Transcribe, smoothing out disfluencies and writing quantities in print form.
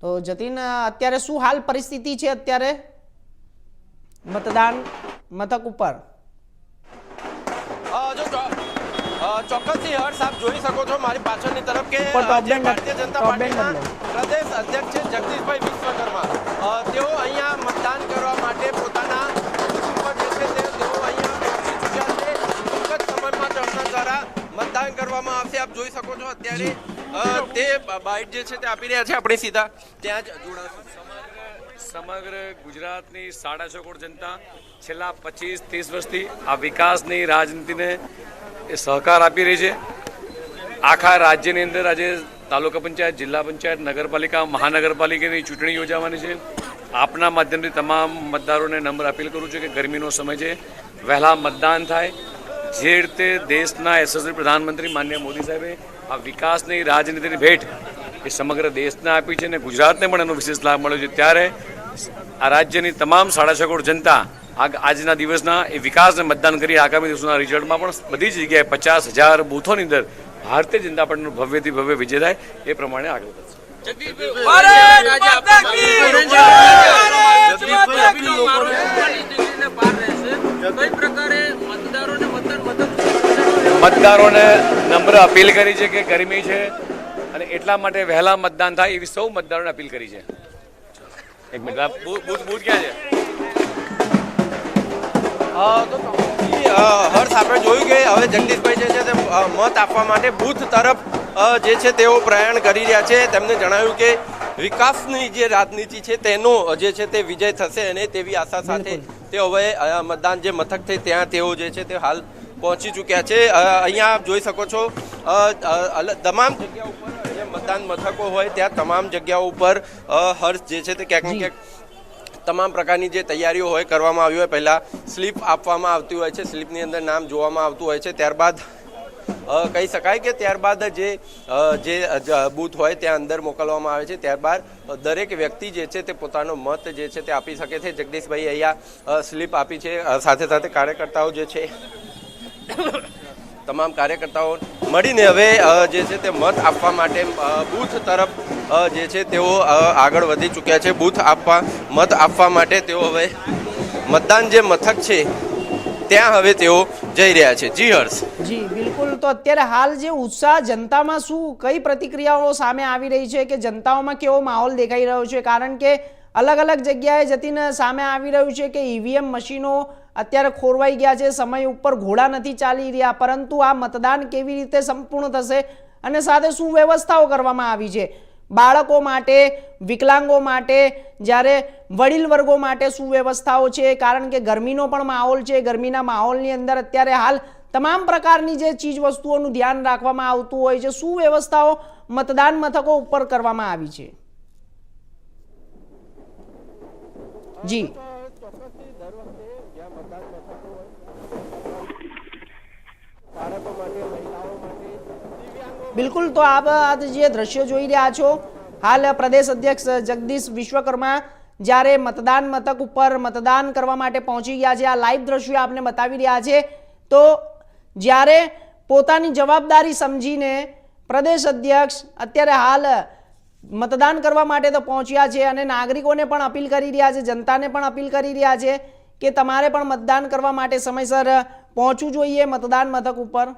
તો જતીન અત્યારે શું હાલ પરિસ્થિતિ છે અત્યારે મતદાન મથક ઉપર? ચોક્કસથી હર્ષ, આપ જોઈ શકો છો મારી પાછળની તરફ કે ભારતીય જનતા પાર્ટીના પ્રદેશ અધ્યક્ષ છે જગદીશભાઈ વિશ્વકર્મા, તેઓ અહીંયા મતદાન કરવા માટે પોતાના બૂથ ઉપર જે છે તેઓ અહીંયા પહોંચી ચૂક્યા છે। ટૂંક જ સમયમાં તેમના દ્વારા મતદાન કરવામાં આવશે। આપ જોઈ શકો છો અત્યારે તે બાઇટ જે છે તે આપી રહ્યા છે। આપણે સીધા ત્યાં જ જોડાશું। સમગ્ર ગુજરાતની 6.5 કરોડ જનતા છેલ્લા 25-30 વર્ષથી આ વિકાસની રાજનીતિને એ સહકાર આપી રહી છે। આખા રાજ્યની અંદર આજે તાલુકા પંચાયત, જિલ્લા પંચાયત, નગરપાલિકા, મહાનગરપાલિકાની ચૂંટણી યોજાવાની છે। આપના માધ્યમથી તમામ મતદારોને નમ્ર અપીલ કરું છું કે ગરમીનો સમય છે, વહેલા મતદાન થાય। જે રીતે દેશના યશસ્વી પ્રધાનમંત્રી માનનીય મોદી સાહેબે આ વિકાસની રાજનીતિની ભેટ એ સમગ્ર દેશને આપી છે અને ગુજરાતને પણ એનો વિશેષ લાભ મળ્યો છે, ત્યારે આ રાજ્યની તમામ 6.5 કરોડ જનતા આજના દિવસના એ વિકાસને મતદાન કરી આગામી દિવસોના રિઝલ્ટમાં પણ બધી જ જગ્યાએ 50,000 બૂથોની અંદર ભારતીય જનતા પાર્ટીનો ભવ્યથી ભવ્ય વિજય થાય એ પ્રમાણે આગળ વધશે। મતદારોને નમ્ર અપીલ કરી છે કે ગરમી છે અને એટલા માટે વહેલા મતદાન થાય એવી સૌ મતદારોને અપીલ કરી છે। એક મિનિટ, બૂથ ક્યાં છે? તો હર્ષ, આપણે જોયું કે હવે જગદીશભાઈ જે છે તે મત આપવા માટે બૂથ તરફ જે છે તેઓ પ્રયાણ કરી રહ્યા છે। તેમને જણાવ્યું કે વિકાસની જે રાજનીતિ છે તેનો જે છે તે વિજય થશે અને તેવી આશા સાથે તે હવે મતદાન જે મથક છે ત્યાં તેઓ જે છે તે હાલ પહોંચી ચૂક્યા છે। અહીંયા આપ જોઈ શકો છો તમામ જગ્યા ઉપર જે મતદાન મથકો હોય ત્યાં તમામ જગ્યાઓ ઉપર હર્ષ જે છે તે ક્યાંક ને ક્યાંક તમામ પ્રકારની જે તૈયારીઓ હોય કરવામાં આવી હોય। પહેલાં સ્લીપ આપવામાં આવતી હોય છે, સ્લીપની અંદર નામ જોવામાં આવતું હોય છે, ત્યારબાદ કહી શકાય કે ત્યારબાદ જે બૂથ હોય ત્યાં અંદર મોકલવામાં આવે છે। ત્યારબાદ દરેક વ્યક્તિ જે છે તે પોતાનો મત જે છે તે આપી શકે છે। જગદીશભાઈ અહીંયા સ્લીપ આપી છે, સાથે સાથે કાર્યકર્તાઓ જે છે તમામ કાર્યકર્તાઓ મળીને હવે જે છે તે મત આપવા માટે બૂથ તરફ જે છે તેઓ આગળ વધી ચૂક્યા છે। મત આપવા માટે તેઓ હવે મતદાન જે મથક છે ત્યાં હવે તેઓ જઈ રહ્યા છે। જી હર્ષ। જી બિલકુલ, તો અત્યારે હાલ જે ઉત્સાહ જનતામાં શું કઈ પ્રતિક્રિયાઓ સામે આવી રહી છે કે જનતાઓમાં કેવો માહોલ દેખાઈ રહ્યો છે? કારણ કે અલગ અલગ જગ્યાએ જતીને સામે આવી રહ્યું છે કે ઈવીએમ મશીનો અત્યારે ખોરવાઈ ગયા છે, સમય ઉપર ઘોડા નથી ચાલી રહ્યા, પરંતુ આ મતદાન કેવી રીતે સંપૂર્ણ થશે અને સાથે શું વ્યવસ્થાઓ કરવામાં આવી છે બાળકો માટે, વિકલાંગો માટે, જ્યારે વડીલ વર્ગો માટે શું વ્યવસ્થાઓ છે? કારણ કે ગરમીનો પણ માહોલ છે, ગરમીના માહોલની અંદર અત્યારે હાલ તમામ પ્રકારની જે ચીજ વસ્તુઓનું ધ્યાન રાખવામાં આવતું હોય છે, શું વ્યવસ્થાઓ મતદાન મથકો ઉપર કરવામાં આવી છે? જી બિલકુલ, તો આપ જે દ્રશ્યો જોઈ રહ્યા છો, હાલ પ્રદેશ અધ્યક્ષ જગદીશ વિશ્વકર્મા જ્યારે મતદાન મથક ઉપર મતદાન કરવા માટે પહોંચી ગયા છે, આ લાઈવ દ્રશ્યો આપને બતાવી રહ્યા છે। તો જ્યારે પોતાની જવાબદારી સમજીને પ્રદેશ અધ્યક્ષ અત્યારે હાલ મતદાન કરવા માટે તો પહોંચ્યા છે અને નાગરિકોને પણ અપીલ કરી રહ્યા છે, જનતાને પણ અપીલ કરી રહ્યા છે કે તમારે પણ મતદાન કરવા માટે સમયસર પહોંચવું જોઈએ મતદાન મથક ઉપર।